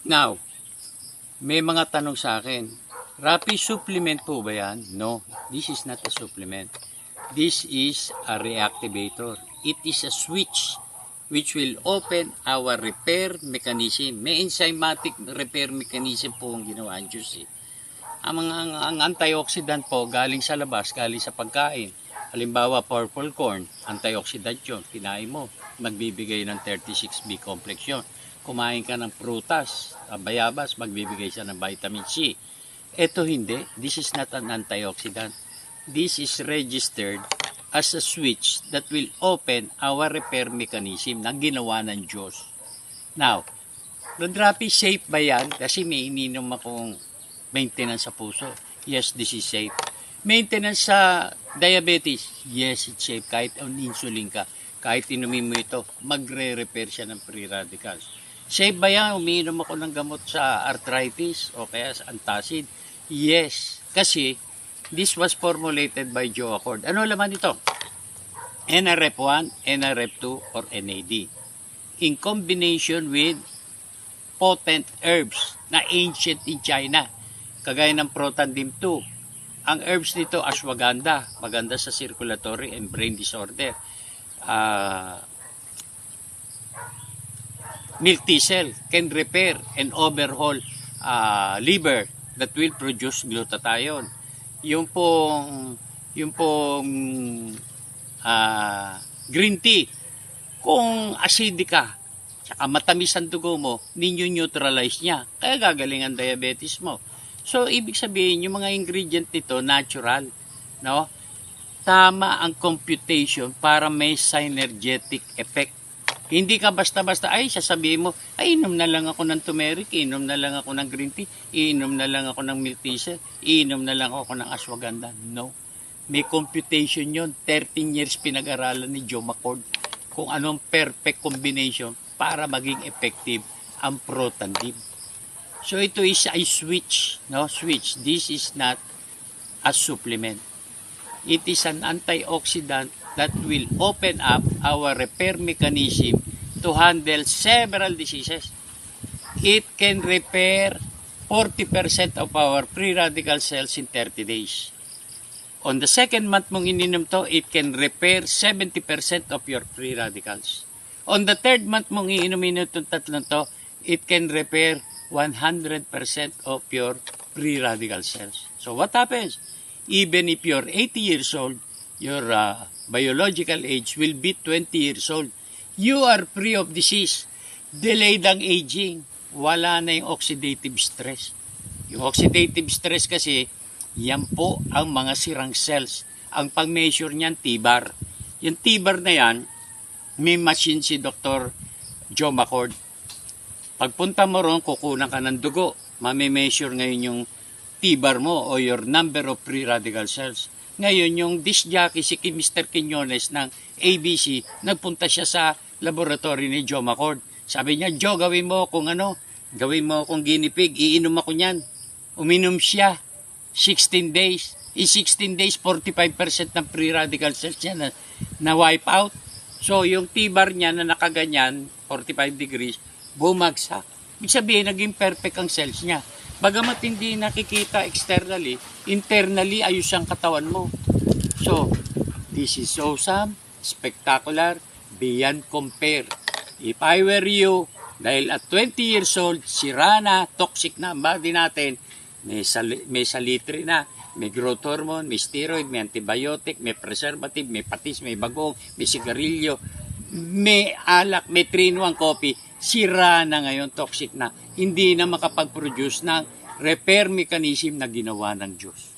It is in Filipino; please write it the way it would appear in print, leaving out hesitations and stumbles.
Now, may mga tanong sa akin. Rapid supplement po ba yan? No, this is not a supplement. This is a reactivator. It is a switch which will open our repair mechanism. May enzymatic repair mechanism po ang ginawa ang juice. Ang antioxidant po galing sa labas, galing sa pagkain. Halimbawa, purple corn, antioxidant yun. Kinain mo, magbibigay ng 36B complex yun. Kumain ka ng prutas, bayabas, magbibigay siya ng vitamin C. Ito hindi. This is not an antioxidant. This is registered as a switch that will open our repair mechanism na ginawa ng Diyos. Now, Rodrapi, safe ba yan? Kasi may ininom akong maintenance sa puso. Yes, this is safe. Maintenance sa diabetes. Yes, it's safe. Kahit on insulin ka, kahit inumin mo ito, magre-repair siya ng free radicals. Safe ba yan? Umiinom ako ng gamot sa arthritis o kaya sa antacid? Yes, kasi this was formulated by Joe Accord. Ano laman ito? NRF1, NRF2, or NAD. In combination with potent herbs na ancient in China, kagaya ng Protandim 2. Ang herbs nito, ashwagandha, maganda sa circulatory and brain disorder. Milk thistle can repair and overhaul liver that will produce glutathione. Yung pong green tea, kung acidic ka, saka matamis ang dugo mo, ninyo-neutralize niya. Kaya gagaling ang diabetes mo. So, ibig sabihin, yung mga ingredient nito, natural. No? Tama ang computation para may synergetic effect. Hindi ka basta-basta, sasabihin mo, inom na lang ako ng turmeric, inom na lang ako ng green tea, inom na lang ako ng milk thistle, inom na lang ako ng ashwagandha. No. May computation yon. 13 years pinag-aralan ni Joe Accord kung anong perfect combination para maging effective ang Protandim. So ito is a switch, no? Switch. This is not a supplement. It is an antioxidant that will open up our repair mechanism to handle several diseases. It can repair 40% of our free radical cells in 30 days. On the second month mong ininom to, it can repair 70% of your free radicals. On the third month mong iinumin itong tatlong to, it can repair 100% of your free radical cells. So what happens? Even if you're 80 years old, your biological age will be 20 years old. You are free of disease. Delayed ang aging. Wala na yung oxidative stress. Yung oxidative stress kasi, yan po ang mga sirang cells. Ang pag-measure niyan, T-bar. Yung T-bar na yan, may machine si Dr. Joe Accord. Pagpunta mo ron, kukunan ka ng dugo. Mami-measure ngayon yung T-bar mo o your number of free radical cells. Ngayon, yung disc jockey, si Mr. Quiñones ng ABC, nagpunta siya sa laboratory ni Joe Accord. Sabi niya, Joe, gawin mo akong guinea pig, iinom ako niyan. Uminom siya, 16 days. In 16 days, 45% ng free radical cells niya na wipe out. So, yung T-bar niya na nakaganyan, 45 degrees, bumagsak. Ibig sabihin, naging perfect ang cells niya. Bagamat hindi nakikita externally, internally ayos ang katawan mo. So, this is awesome, spectacular, beyond compare. If I were you, dahil at 20 years old, sira na, toxic na ang body natin, may salitri na, may growth hormone, may steroid, may antibiotic, may preservative, may patis, may bagong, may sigarilyo, may alak, may 3-in-1 coffee, sira na ngayon, toxic na. Hindi na makapag-produce ng repair mechanism na ginawa ng Diyos.